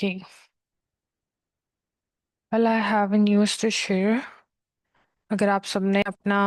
Okay. Well, I have a news to share. अगर आप सबने अपना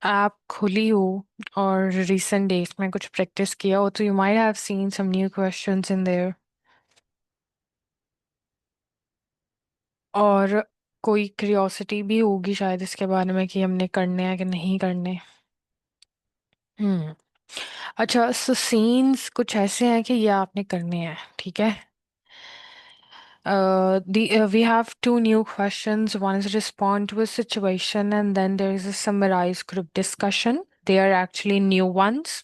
ऐप खोली हो और recent days में कुछ प्रैक्टिस किया हो तो you might have seen some new questions in there और कोई क्यूरियोसिटी भी होगी शायद इसके बारे में कि हमने करने हैं कि नहीं करने। हम्म। अच्छा, सो सीन्स कुछ ऐसे हैं कि ये आपने करने हैं, ठीक है। We have two new questions. One is respond to a situation, and then there is a summarized group discussion. They are actually new ones.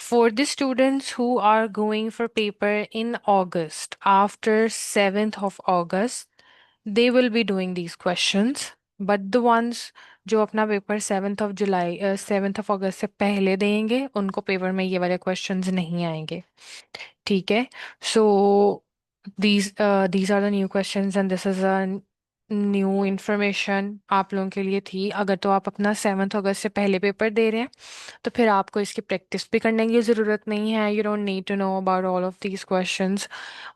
For the students who are going for paper in August, after 7th of August, they will be doing these questions. But the ones जो अपना paper 7th of अगस्त से पहले देंगे उनको paper में ये वाले questions नहीं आएंगे, ठीक है। सो these are the new questions and this is a new information आप लोगों के लिए थी। अगर तो आप अपना 7th अगस्त से पहले पेपर दे रहे हैं तो फिर आपको इसकी प्रैक्टिस भी करने की ज़रूरत नहीं है। You don't need to know about all of these questions.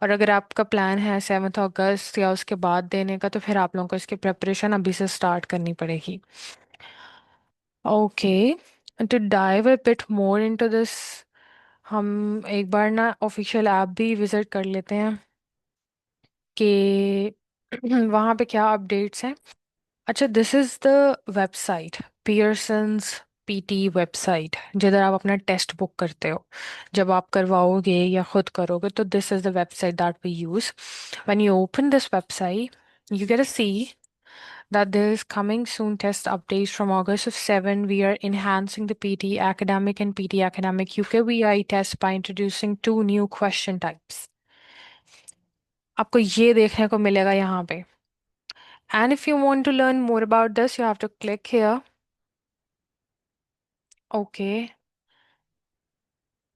और अगर आपका प्लान है 7th अगस्त या उसके बाद देने का तो फिर आप लोगों को इसकी प्रिपरेशन अभी से स्टार्ट करनी पड़ेगी। Okay, to dive a bit more into this, हम एक बार ना ऑफिशियल ऐप भी विजिट कर लेते हैं कि वहाँ पे क्या अपडेट्स हैं। अच्छा, this is the website, Pearson's PT website, जिधर आप अपना टेस्ट बुक करते हो जब आप करवाओगे या खुद करोगे। तो this is the website that we use. When you open this website you get to see that there is coming soon test updates from August of 7. We are enhancing the PT academic and PT academic UKVI test by introducing two new question types. आपको ये देखने को मिलेगा यहाँ पे। And if you want to learn more about this, you have to click here. Okay.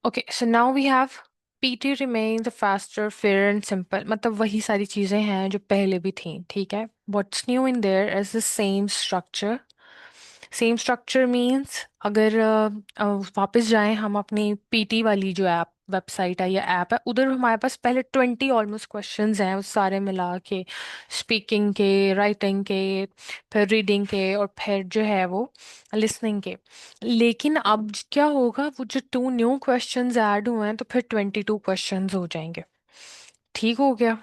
Okay, so now we have PT remains the faster, fair and simple. मतलब वही सारी चीजें हैं जो पहले भी थी, ठीक है। What's new in there is the same structure. Same structure means अगर वापस जाएं हम अपनी पीटी वाली जो ऐप वेबसाइट है या ऐप है, उधर हमारे पास पहले 20 ऑलमोस्ट क्वेश्चंस हैं, उस सारे मिला के, स्पीकिंग के, राइटिंग के, फिर रीडिंग के और फिर जो है वो लिसनिंग के। लेकिन अब क्या होगा, वो जो टू न्यू क्वेश्चंस ऐड हुए हैं तो फिर 22 क्वेश्चंस हो जाएंगे, ठीक हो गया।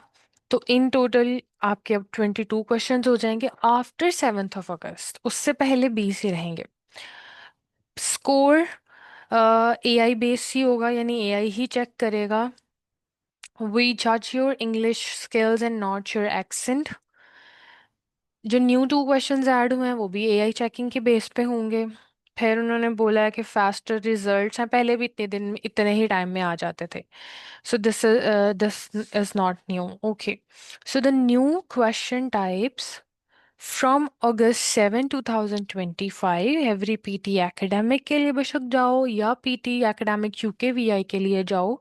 तो इन टोटल आपके अब 22 क्वेश्चंस हो जाएंगे आफ्टर 7th of अगस्त, उससे पहले 20 ही रहेंगे। स्कोर एआई बेस ही होगा, यानी एआई ही चेक करेगा। वी जज your English skills and not your accent. जो न्यू टू क्वेश्चंस ऐड हुए हैं वो भी एआई चेकिंग के बेस पे होंगे। फिर उन्होंने बोला है कि फास्टर रिजल्ट्स हैं, पहले भी इतने दिन इतने ही टाइम में आ जाते थे। So this is not new. Okay. So the new question types from August 7, 2025, every PT academic के लिए बेशक जाओ या PT academic UKVI के लिए जाओ,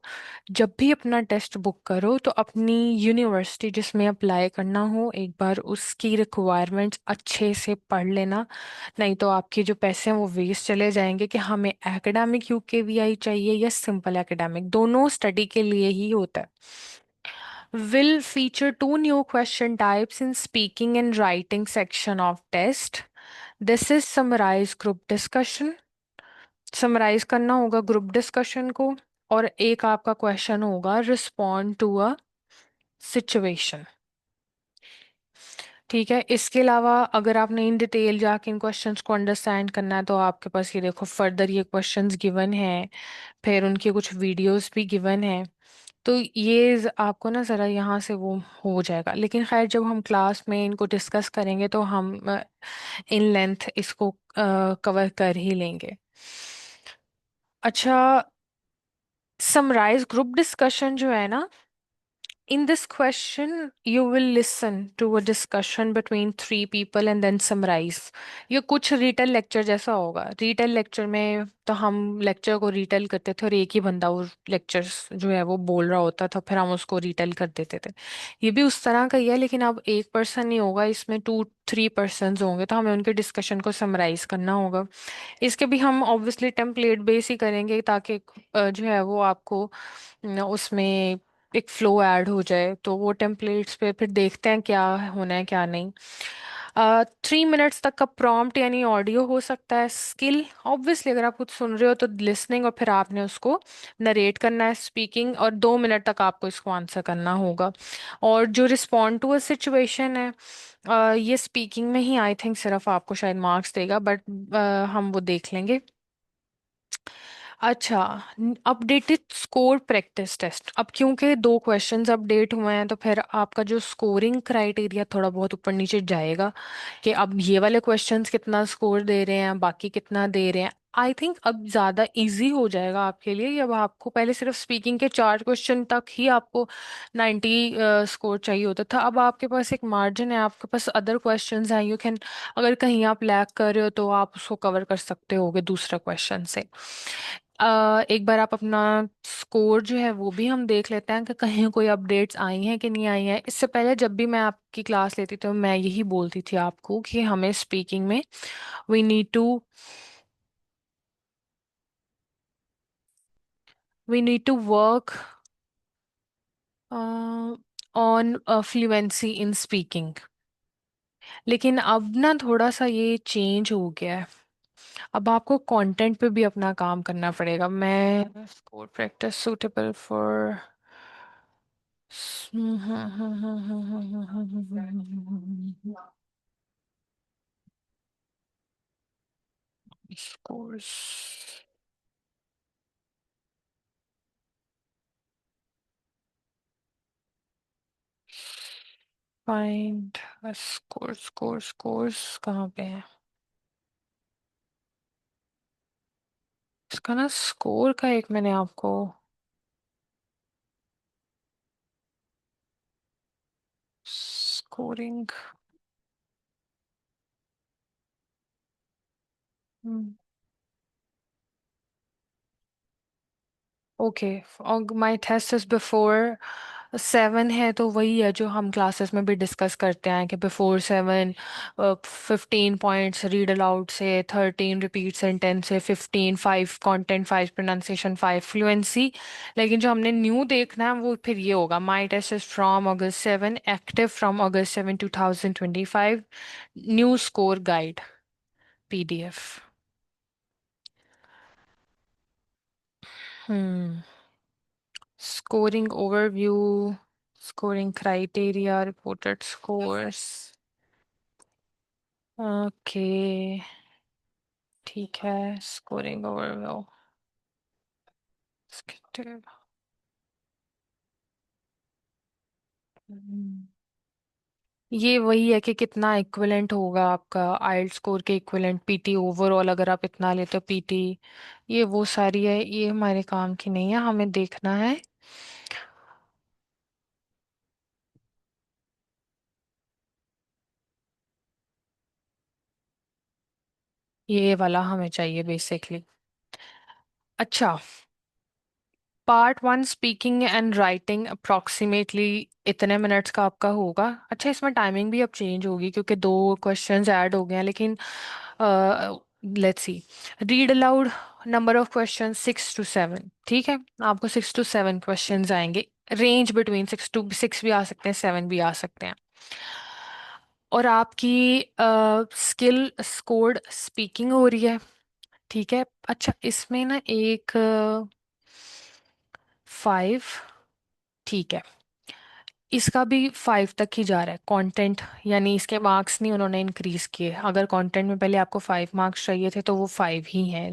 जब भी अपना टेस्ट बुक करो तो अपनी यूनिवर्सिटी जिसमें अप्लाई करना हो एक बार उसकी रिक्वायरमेंट्स अच्छे से पढ़ लेना। नहीं तो आपके जो पैसे हैं वो वेस्ट चले जाएंगे कि हमें एकेडमिक यूकेवीआई चाहिए या सिंपल एकेडमिक, दोनों स्टडी के लिए ही होता है। Will feature two new question types in speaking and writing section of test. This is summarize group discussion. Summarise करना होगा ग्रुप डिस्कशन को, और एक आपका क्वेश्चन होगा रिस्पॉन्ड टू अ सिचुएशन, ठीक है। इसके अलावा अगर आपने इन डिटेल जाके इन क्वेश्चंस को अंडरस्टैंड करना है तो आपके पास ये देखो फर्दर ये क्वेश्चंस गिवन हैं, फिर उनके कुछ वीडियोस भी गिवन हैं। तो ये आपको ना ज़रा यहाँ से वो हो जाएगा। लेकिन खैर जब हम क्लास में इनको डिस्कस करेंगे तो हम इन लेंथ इसको कवर कर ही लेंगे। अच्छा, समराइज ग्रुप डिस्कशन जो है ना, In this question, you will listen to a discussion between three people and then summarize. ये कुछ रिटेल लेक्चर जैसा होगा। रिटेल लेक्चर में तो हम लेक्चर को रिटेल करते थे और एक ही बंदा वो लेक्चर्स जो है वो बोल रहा होता था, फिर हम उसको रिटेल कर देते थे। ये भी उस तरह का ही है, लेकिन अब एक पर्सन नहीं होगा, इसमें टू थ्री पर्सन होंगे, तो हमें उनके डिस्कशन को समराइज करना होगा। इसके भी हम ऑब्वियसली टेम्पलेट बेस ही करेंगे, ताकि जो है वो आपको उसमें एक फ्लो ऐड हो जाए। तो वो टेम्पलेट्स पे फिर देखते हैं क्या होना है क्या नहीं। 3 मिनट्स तक का प्रॉम्प्ट यानी ऑडियो हो सकता है। स्किल ऑब्वियसली अगर आप कुछ सुन रहे हो तो लिसनिंग, और फिर आपने उसको नरेट करना है। स्पीकिंग, और 2 मिनट तक आपको इसको आंसर करना होगा। और जो रिस्पॉन्ड टू अ सिचुएशन है, ये स्पीकिंग में ही आई थिंक सिर्फ आपको शायद मार्क्स देगा, बट हम वो देख लेंगे। अच्छा, अपडेटेड स्कोर प्रैक्टिस टेस्ट। अब क्योंकि 2 क्वेश्चंस अपडेट हुए हैं, तो फिर आपका जो स्कोरिंग क्राइटेरिया थोड़ा बहुत ऊपर नीचे जाएगा, कि अब ये वाले क्वेश्चंस कितना स्कोर दे रहे हैं, बाकी कितना दे रहे हैं। आई थिंक अब ज़्यादा इजी हो जाएगा आपके लिए। अब आपको पहले सिर्फ स्पीकिंग के 4 क्वेश्चन तक ही आपको 90 स्कोर चाहिए होता था। अब आपके पास एक मार्जिन है, आपके पास अदर क्वेश्चंस हैं, यू कैन, अगर कहीं आप लैग कर रहे हो तो आप उसको कवर कर सकते होगे दूसरा क्वेश्चन से। एक बार आप अपना स्कोर जो है वो भी हम देख लेते हैं कि कहीं कोई अपडेट्स आई हैं कि नहीं आई हैं। इससे पहले जब भी मैं आपकी क्लास लेती तो मैं यही बोलती थी आपको कि हमें स्पीकिंग में we need to we need to work on fluency in speaking. लेकिन अब ना थोड़ा सा ये चेंज हो गया है। अब आपको कंटेंट पे भी अपना काम करना पड़ेगा। मैं score practice suitable for scores. Find scores कहाँ पे है? इसका ना स्कोर का एक मैंने आपको स्कोरिंग। ओके, और माई टेस्ट इज बिफोर 7 है, तो वही है जो हम क्लासेस में भी डिस्कस करते हैं कि बिफोर 7 15 पॉइंट्स रीड अलाउड से, 13 रिपीट सेंटेंस से, 15 5 कंटेंट, 5 प्रोनाउंसिएशन, 5 फ्लुएंसी। लेकिन जो हमने न्यू देखना है वो फिर ये होगा, my test is from August 7, active from August 7 2025, new score guide PDF। Hmm Scoring overview, scoring criteria, reported scores. Okay, ठीक है। स्कोरिंग ओवरव्यू, ये वही है कि कितना इक्विवेलेंट होगा आपका आइल्ट स्कोर के इक्विवेलेंट पीटी ओवरऑल, अगर आप इतना लेते हो पीटी। ये वो सारी है, ये हमारे काम की नहीं है, हमें देखना है ये वाला हमें चाहिए बेसिकली। अच्छा, part 1 speaking and writing approximately इतने मिनट्स का आपका होगा। अच्छा, इसमें टाइमिंग भी अब चेंज होगी क्योंकि 2 क्वेश्चंस ऐड हो गए हैं, लेकिन let's see. Read aloud, number of question 6 to 7, ठीक है। आपको 6 to 7 क्वेश्चंस आएंगे। रेंज बिटवीन 6 to 6 भी आ सकते हैं, 7 भी आ सकते हैं। और आपकी स्किल स्कोर्ड स्पीकिंग हो रही है, ठीक है। अच्छा, इसमें ना एक 5, ठीक है। इसका भी 5 तक ही जा रहा है कंटेंट, यानी इसके मार्क्स नहीं उन्होंने इंक्रीज किए। अगर कंटेंट में पहले आपको 5 मार्क्स चाहिए थे तो वो 5 ही हैं।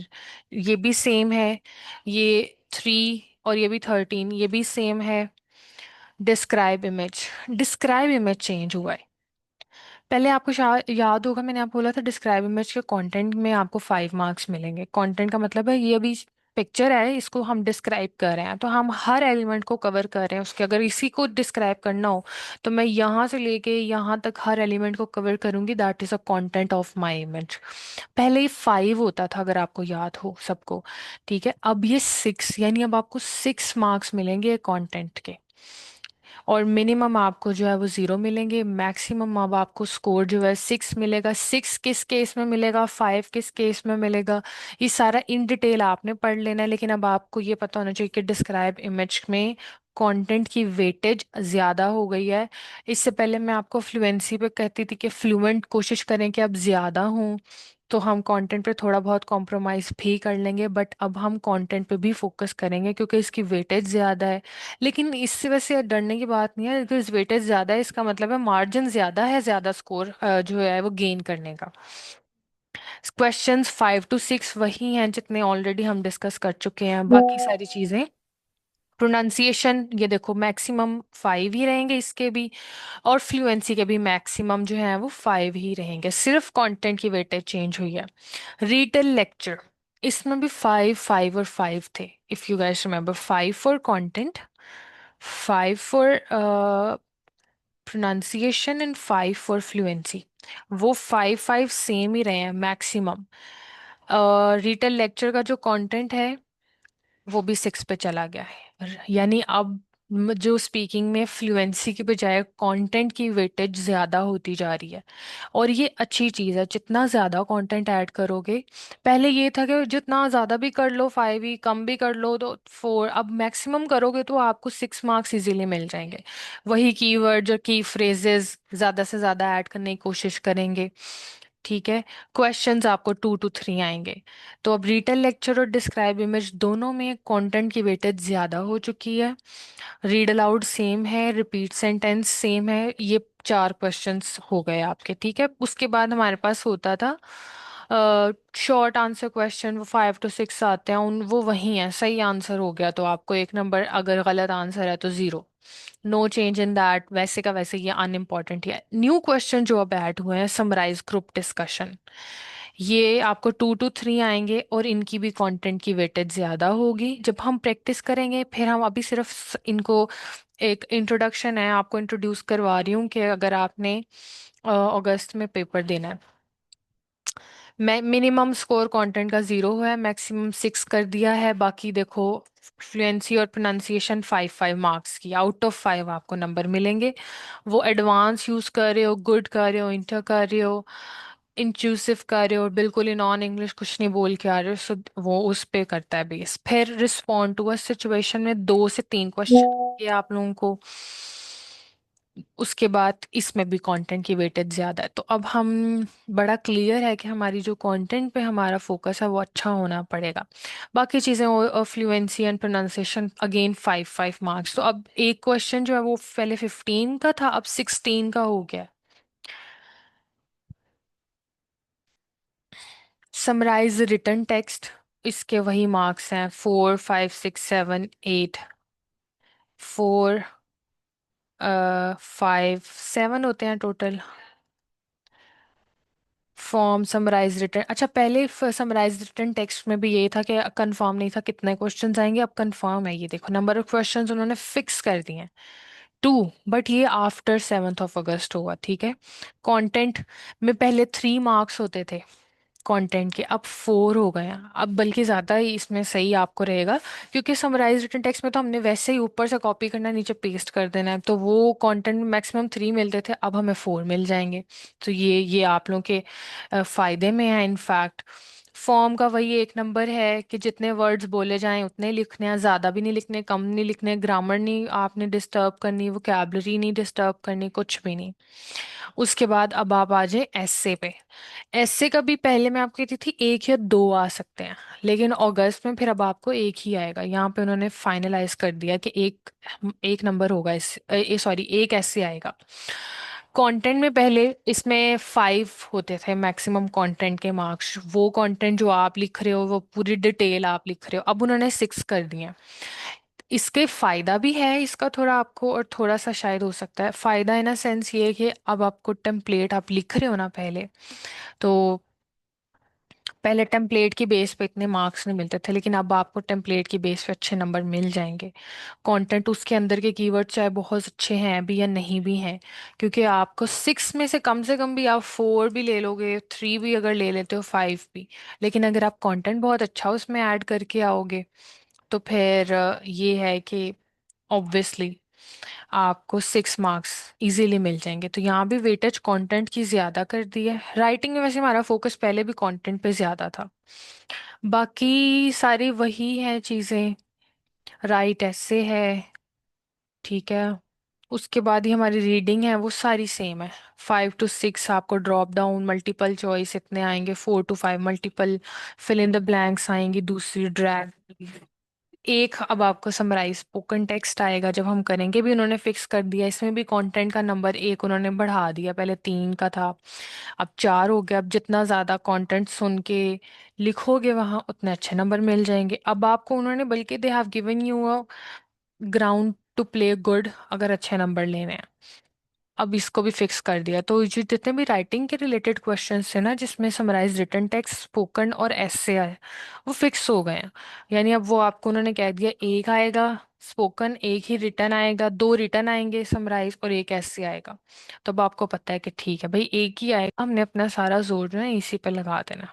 ये भी सेम है, ये 3, और ये भी 13, ये भी सेम है। डिस्क्राइब इमेज चेंज हुआ है। पहले आपको शायद याद होगा, मैंने आपको बोला था डिस्क्राइब इमेज के कंटेंट में आपको 5 मार्क्स मिलेंगे। कंटेंट का मतलब है ये अभी पिक्चर है, इसको हम डिस्क्राइब कर रहे हैं, तो हम हर एलिमेंट को कवर कर रहे हैं उसके। अगर इसी को डिस्क्राइब करना हो तो मैं यहाँ से लेके यहाँ तक हर एलिमेंट को कवर करूंगी, that is a content of my image. पहले ये 5 होता था, अगर आपको याद हो सबको। ठीक है, अब ये 6, यानी अब आपको 6 मार्क्स मिलेंगे कंटेंट के। और मिनिमम आपको जो है वो 0 मिलेंगे, मैक्सिमम अब आपको स्कोर जो है 6 मिलेगा। 6 किस केस में मिलेगा, 5 किस केस में मिलेगा, ये सारा इन डिटेल आपने पढ़ लेना है। लेकिन अब आपको ये पता होना चाहिए कि डिस्क्राइब इमेज में कंटेंट की वेटेज ज़्यादा हो गई है। इससे पहले मैं आपको फ्लुएंसी पे कहती थी कि फ्लुएंट कोशिश करें कि अब ज़्यादा हूँ, तो हम कंटेंट पे थोड़ा बहुत कॉम्प्रोमाइज़ भी कर लेंगे, बट अब हम कंटेंट पे भी फोकस करेंगे क्योंकि इसकी वेटेज ज़्यादा है। लेकिन इससे वैसे डरने की बात नहीं है, बिकॉज वेटेज ज़्यादा है इसका मतलब है मार्जिन ज़्यादा है, ज़्यादा स्कोर जो है वो गेन करने का। क्वेश्चंस 5 to 6 वही हैं जितने ऑलरेडी हम डिस्कस कर चुके हैं, बाकी सारी चीज़ें। प्रोनाउंसिएशन ये देखो मैक्सिमम 5 ही रहेंगे इसके भी, और फ्लुएंसी के भी मैक्सिमम जो है वो 5 ही रहेंगे, सिर्फ कंटेंट की वेटेज चेंज हुई है। रीटेल लेक्चर, इसमें भी 5 5 और 5 थे, if you guys remember. 5 for content, 5 for pronunciation and 5 for fluency. वो 5 5 सेम ही रहे हैं मैक्सिमम। रिटेल लेक्चर का जो कंटेंट है वो भी 6 पे चला गया है, यानी अब जो स्पीकिंग में फ्लुएंसी की बजाय कंटेंट की वेटेज ज़्यादा होती जा रही है। और ये अच्छी चीज़ है, जितना ज़्यादा कंटेंट ऐड करोगे। पहले ये था कि जितना ज़्यादा भी कर लो 5 ही, कम भी कर लो तो 4, अब मैक्सिमम करोगे तो आपको 6 मार्क्स इजीली मिल जाएंगे। वही कीवर्ड जो की फ्रेजेस ज़्यादा से ज़्यादा ऐड करने की कोशिश करेंगे। ठीक है, क्वेश्चंस आपको 2 to 3 आएंगे। तो अब रिटेल लेक्चर और डिस्क्राइब इमेज दोनों में कंटेंट की वेटेज ज़्यादा हो चुकी है। रीड अलाउड सेम है, रिपीट सेंटेंस सेम है। ये 4 क्वेश्चंस हो गए आपके। ठीक है, उसके बाद हमारे पास होता था शॉर्ट आंसर क्वेश्चन, वो 5 to 6 आते हैं, उन वो वही हैं। सही आंसर हो गया तो आपको 1 नंबर, अगर गलत आंसर है तो 0। नो चेंज इन दैट, वैसे का वैसे, ये अनइम्पॉर्टेंट है। न्यू क्वेश्चन जो अब ऐड हुए हैं, समराइज ग्रुप डिस्कशन, ये आपको 2 to 3 आएंगे और इनकी भी कंटेंट की वेटेज ज़्यादा होगी। जब हम प्रैक्टिस करेंगे, फिर हम अभी सिर्फ इनको एक इंट्रोडक्शन है, आपको इंट्रोड्यूस करवा रही हूँ कि अगर आपने अगस्त में पेपर देना है, मैं मिनिमम स्कोर कंटेंट का 0 है, मैक्सिमम 6 कर दिया है। बाकी देखो, फ्लुएंसी और प्रोनाउंसिएशन 5 5 मार्क्स की, आउट ऑफ 5 आपको नंबर मिलेंगे। वो एडवांस यूज कर रहे हो, गुड कर रहे हो, इंटर कर रहे हो, इंक्लूसिव कर रहे हो, बिल्कुल ही नॉन इंग्लिश कुछ नहीं बोल के आ रहे हो, सो वो उस पे करता है बेस। फिर रिस्पॉन्ड टू अ सिचुएशन में 2 से 3 क्वेश्चन ये आप लोगों को। उसके बाद इसमें भी कंटेंट की वेटेज ज़्यादा है। तो अब हम बड़ा क्लियर है कि हमारी जो कंटेंट पे हमारा फोकस है वो अच्छा होना पड़ेगा। बाकी चीज़ें, fluency and pronunciation again 5 5 marks. तो अब एक क्वेश्चन जो है वो पहले 15 का था, अब 16 का हो गया। समराइज रिटन टेक्स्ट, इसके वही मार्क्स हैं, 4 5 6 7 8। 4 5 7 होते हैं टोटल। फॉर्म समराइज रिटर्न, अच्छा पहले समराइज रिटर्न टेक्स्ट में भी ये था कि कंफर्म नहीं था कितने क्वेश्चंस आएंगे, अब कंफर्म है। ये देखो नंबर ऑफ क्वेश्चंस उन्होंने फिक्स कर दिए हैं, 2। बट ये आफ्टर 7 अगस्त हुआ। ठीक है, कंटेंट में पहले 3 मार्क्स होते थे कंटेंट के, अब 4 हो गए हैं। अब बल्कि ज़्यादा ही इसमें सही आपको रहेगा, क्योंकि समराइज रिटन टेक्स्ट में तो हमने वैसे ही ऊपर से कॉपी करना, नीचे पेस्ट कर देना है, तो वो कंटेंट में मैक्सिमम 3 मिलते थे, अब हमें 4 मिल जाएंगे। तो ये आप लोगों के फायदे में है। इनफैक्ट फॉर्म का वही 1 नंबर है कि जितने वर्ड्स बोले जाएं उतने ही लिखने हैं, ज़्यादा भी नहीं लिखने, कम नहीं लिखने, ग्रामर नहीं आपने डिस्टर्ब करनी, वोकैबलरी नहीं डिस्टर्ब करनी, कुछ भी नहीं। उसके बाद अब आप आ जाए एस्से पे। एस्से का भी पहले मैं आपको कहती थी 1 या 2 आ सकते हैं, लेकिन अगस्त में फिर अब आपको एक ही आएगा। यहाँ पे उन्होंने फाइनलाइज कर दिया कि एक एक नंबर होगा, सॉरी एक एस्से आएगा। कंटेंट में पहले इसमें 5 होते थे मैक्सिमम कंटेंट के मार्क्स, वो कंटेंट जो आप लिख रहे हो वो पूरी डिटेल आप लिख रहे हो, अब उन्होंने 6 कर दिए हैं। इसके फायदा भी है इसका थोड़ा आपको, और थोड़ा सा शायद हो सकता है फायदा इन अ सेंस ये है कि अब आपको टेम्पलेट आप लिख रहे हो ना पहले, तो पहले टेम्पलेट की बेस पे इतने मार्क्स नहीं मिलते थे, लेकिन अब आपको टेम्पलेट की बेस पे अच्छे नंबर मिल जाएंगे। कंटेंट उसके अंदर के कीवर्ड चाहे बहुत अच्छे हैं भी या नहीं भी हैं, क्योंकि आपको 6 में से कम भी आप 4 भी ले लोगे, 3 भी अगर ले लेते हो, 5 भी, लेकिन अगर आप कंटेंट बहुत अच्छा उसमें ऐड करके आओगे तो फिर ये है कि ऑब्वियसली आपको 6 मार्क्स इजीली मिल जाएंगे। तो यहाँ भी वेटेज कंटेंट की ज्यादा कर दी है। राइटिंग में वैसे हमारा फोकस पहले भी कंटेंट पे ज्यादा था, बाकी सारी वही है चीजें। राइट ऐसे है, ठीक है। उसके बाद ही हमारी रीडिंग है वो सारी सेम है। 5 to 6 आपको ड्रॉप डाउन मल्टीपल चॉइस इतने आएंगे, 4 to 5 multiple fill in the blanks आएंगी, दूसरी ड्रैग। एक अब आपको समराइज स्पोकन टेक्स्ट आएगा जब हम करेंगे भी, उन्होंने फिक्स कर दिया इसमें भी कंटेंट का नंबर एक उन्होंने बढ़ा दिया, पहले 3 का था अब 4 हो गया। अब जितना ज्यादा कंटेंट सुन के लिखोगे वहां उतने अच्छे नंबर मिल जाएंगे। अब आपको उन्होंने बल्कि they have given you a ground to play good अगर अच्छे नंबर लेने हैं। अब इसको भी फिक्स कर दिया, तो जो जितने भी राइटिंग के रिलेटेड क्वेश्चंस थे ना जिसमें समराइज रिटन टेक्स्ट स्पोकन और एसे आए, वो फिक्स हो गए हैं। यानी अब वो आपको उन्होंने कह दिया एक आएगा स्पोकन, एक ही रिटन आएगा, 2 रिटन आएंगे समराइज और एक ऐसे आएगा। तो अब आपको पता है कि ठीक है भाई एक ही आएगा, हमने अपना सारा जोर जो है इसी पे लगा देना।